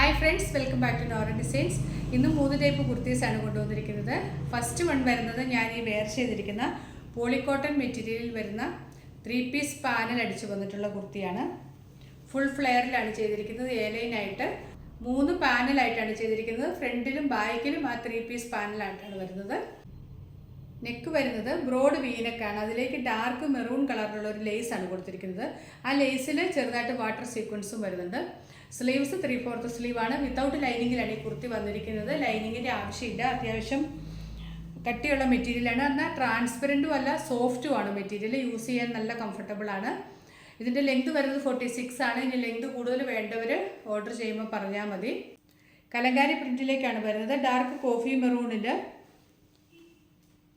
Hi friends, welcome back to Nora designs. ഇന്ന് 3 type കുർത്തീസാണ് കൊണ്ടുവന്നിരിക്കുന്നത്. First one വരുന്നത് ഞാൻ ഈ വെയർ ചെയ്തിരിക്കുന്ന പോളിക്കോട്ടൺ മെറ്റീരിയലിൽ വരുന്ന 3 പീസ് പാനൽ അടിച്ചു വന്നിട്ടുള്ള കുർത്തിയാണ്. ഫുൾ ഫ്ലെയറിലാണ് ചെയ്തിരിക്കുന്നത്. ഏലൈനായിട്ട് 3 പാനലായിട്ടാണ് ചെയ്തിരിക്കുന്നത്. ഫ്രണ്ടിലും ബാക്കിലും ആ 3 പീസ് പാനലായിട്ടാണ് വരുന്നത്. നെക്ക് വരുന്നത് ബ്രോഡ് വീനക്കാണ്. അതിലേക്ക് ഡാർക്ക് മെറൂൺ കളറിലുള്ള ഒരു ലേസാണ് കൊടുത്തിരിക്കുന്നത്. ആ ലേസിൽ ചെറുതായിട്ട് വാട്ടർ സീക്വൻസും വരുന്നുണ്ട്. സ്ലീവ്സ് 3/4 സ്ലീവാണ്. വിത്തൗട്ട് ലൈനിങ്ങിലാണ് ഈ കുർത്തി വന്നിരിക്കുന്നത്. ലൈനിങ്ങിൻ്റെ ആവശ്യമില്ല. അത്യാവശ്യം കട്ടിയുള്ള മെറ്റീരിയലാണ്. എന്നാൽ ട്രാൻസ്പെറൻറ്റും അല്ല, സോഫ്റ്റും ആണ് മെറ്റീരിയൽ. യൂസ് ചെയ്യാൻ നല്ല കംഫർട്ടബിളാണ്. ഇതിൻ്റെ ലെങ്ത് വരുന്നത് 46 ആണ്. ഇനി ലെങ്ത് കൂടുതൽ വേണ്ടവർ ഓർഡർ ചെയ്യുമ്പോൾ പറഞ്ഞാൽ മതി. കലങ്കാരി പ്രിൻറ്റിലേക്കാണ് വരുന്നത്. ഡാർക്ക് കോഫി മെറൂണിൽ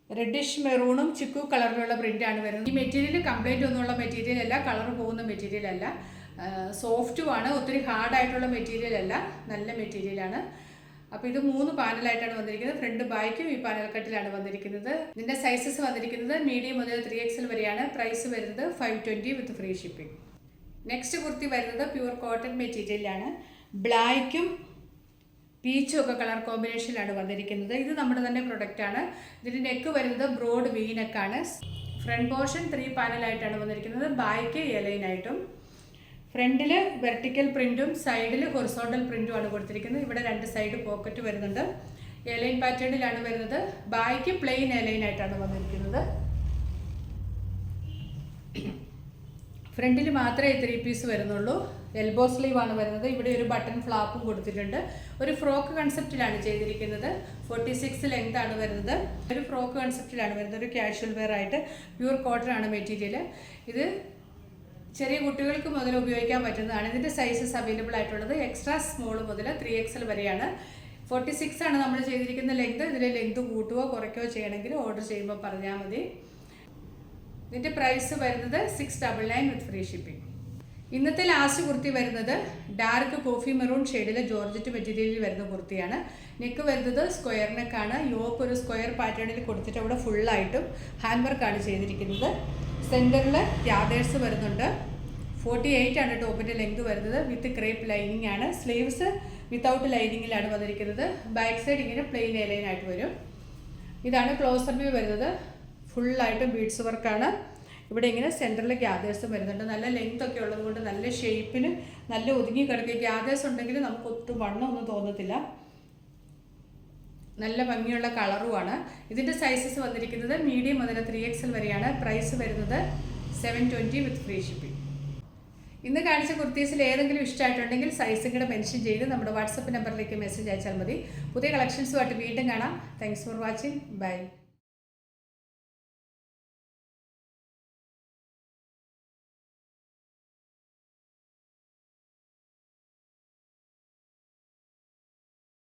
റെഡിഷ് മെറൂണും ചിക്കു കളറിലുള്ള പ്രിൻ്റാണ് വരുന്നത്. ഈ മെറ്റീരിയൽ കംപ്ലൈൻറ്റ് ഒന്നുമുള്ള മെറ്റീരിയൽ അല്ല, കളർ പോകുന്ന മെറ്റീരിയൽ അല്ല, സോഫ്റ്റുമാണ്. ഒത്തിരി ഹാർഡായിട്ടുള്ള മെറ്റീരിയൽ അല്ല, നല്ല മെറ്റീരിയലാണ്. അപ്പോൾ ഇത് 3 പാനലായിട്ടാണ് വന്നിരിക്കുന്നത്. ഫ്രണ്ട് ബാക്കും ഈ പാനൽ കട്ടിലാണ് വന്നിരിക്കുന്നത്. ഇതിൻ്റെ സൈസസ് വന്നിരിക്കുന്നത് മീഡിയം മുതൽ 3XL വരെയാണ്. പ്രൈസ് വരുന്നത് 520 വിത്ത് ഫ്രീ ഷിപ്പിംഗ്. നെക്സ്റ്റ് കുർത്തി വരുന്നത് പ്യുവർ കോട്ടൺ മെറ്റീരിയലാണ്. ബ്ലാക്കും പീച്ചും ഒക്കെ കളർ കോമ്പിനേഷനിലാണ് വന്നിരിക്കുന്നത്. ഇത് നമ്മുടെ തന്നെ പ്രൊഡക്റ്റാണ്. ഇതിൻ്റെ നെക്ക് വരുന്നത് ബ്രോഡ് വി നെക്കാണ്. ഫ്രണ്ട് പോർഷൻ 3 പാനലായിട്ടാണ് വന്നിരിക്കുന്നത്. ബാക്ക് എലൈനായിട്ടും. ഫ്രണ്ടിൽ വെർട്ടിക്കൽ പ്രിൻറ്റും സൈഡിൽ ഹൊറിസോണ്ടൽ പ്രിൻറ്റുമാണ് കൊടുത്തിരിക്കുന്നത്. ഇവിടെ 2 സൈഡ് പോക്കറ്റ് വരുന്നുണ്ട്. എലൈൻ പാറ്റേണിലാണ് വരുന്നത്. ബാക്ക് പ്ലെയിൻ എലൈനായിട്ടാണ് വന്നിരിക്കുന്നത്. ഫ്രണ്ടിൽ മാത്രമേ 3 പീസ് വരുന്നുള്ളൂ. എൽബോ സ്ലീവ് ആണ് വരുന്നത്. ഇവിടെ ഒരു ബട്ടൺ ഫ്ലാപ്പും കൊടുത്തിട്ടുണ്ട്. ഒരു ഫ്രോക്ക് കൺസെപ്റ്റിലാണ് ചെയ്തിരിക്കുന്നത്. 46 ലെങ്ത് ആണ് വരുന്നത്. ഒരു ഫ്രോക്ക് കൺസെപ്റ്റിലാണ് വരുന്നത്. ഒരു കാഷ്വൽ വെയർ ആയിട്ട് പ്യൂർ കോട്ടൺ ആണ് മെറ്റീരിയൽ. ഇത് ചെറിയ കുട്ടികൾക്ക് മുതൽ ഉപയോഗിക്കാൻ പറ്റുന്നതാണ്. ഇതിൻ്റെ സൈസസ് അവൈലബിൾ ആയിട്ടുള്ളത് എക്സ്ട്രാ സ്മോൾ മുതൽ 3XL വരെയാണ്. 46 ആണ് നമ്മൾ ചെയ്തിരിക്കുന്ന ലെങ്ത്. ഇതിൽ ലെങ്ത് കൂട്ടുകയോ കുറയ്ക്കുകയോ ചെയ്യണമെങ്കിൽ ഓർഡർ ചെയ്യുമ്പോൾ പറഞ്ഞാൽ മതി. ഇതിൻ്റെ പ്രൈസ് വരുന്നത് 699 വിത്ത് ഫ്രീ ഷിപ്പിംഗ്. ഇന്നത്തെ ലാസ്റ്റ് കുർത്തി വരുന്നത് ഡാർക്ക് കോഫി മെറൂൺ ഷെയ്ഡിലെ ജോർജറ്റ് മെറ്റീരിയലിൽ വരുന്ന കുർത്തിയാണ്. നെക്ക് വരുന്നത് സ്ക്വയർ നെക്കാണ്. യോക്ക് ഒരു സ്ക്വയർ പാറ്റേണിൽ കൊടുത്തിട്ട് അവിടെ ഫുള്ളായിട്ടും ഹാൻഡ് വർക്കാണ് ചെയ്തിരിക്കുന്നത്. സെൻറ്ററിൽ യാദേഴ്സ് വരുന്നുണ്ട്. 48 ആണ് ടോപ്പിൻ്റെ ലെങ്ത് വരുന്നത്. വിത്ത് ക്രേപ്പ് ലൈനിങ് ആണ്. സ്ലീവ്സ് വിത്തൗട്ട് ലൈനിങ്ങിലാണ് വന്നിരിക്കുന്നത്. ബാക്ക് സൈഡ് ഇങ്ങനെ പ്ലെയിൻ എലൈനായിട്ട് വരും. ഇതാണ് ക്ലോസർ വ്യൂ വരുന്നത്. ഫുള്ളായിട്ട് ബീഡ്സ് വർക്കാണ്. ഇവിടെ ഇങ്ങനെ സെൻറ്ററിൽ ഗ്യാദേഴ്സും വരുന്നുണ്ട്. നല്ല ലെങ്ത് ഒക്കെ ഉള്ളത് കൊണ്ട് നല്ല ഷേപ്പിന് നല്ല ഒതുങ്ങി കിടക്കുക. ഗ്യാദേഴ്സ് ഉണ്ടെങ്കിൽ നമുക്ക് ഒട്ടും വണ്ണമൊന്നും തോന്നത്തില്ല. നല്ല ഭംഗിയുള്ള കളറുമാണ്. ഇതിൻ്റെ സൈസസ് വന്നിരിക്കുന്നത് മീഡിയം മുതൽ 3XL വരെയാണ്. പ്രൈസ് വരുന്നത് 720 വിത്ത് ഫ്രീ ഷിപ്പിംഗ്. ഇന്ന് കാണിച്ച കുർത്തീസിൽ ഏതെങ്കിലും ഇഷ്ടമായിട്ടുണ്ടെങ്കിൽ സൈസും കൂടെ മെൻഷൻ ചെയ്ത് നമ്മുടെ വാട്സപ്പ് നമ്പറിലേക്ക് മെസ്സേജ് അയച്ചാൽ മതി. പുതിയ കളക്ഷൻസുമായിട്ട് വീണ്ടും കാണാം. Thanks for watching. ബൈ.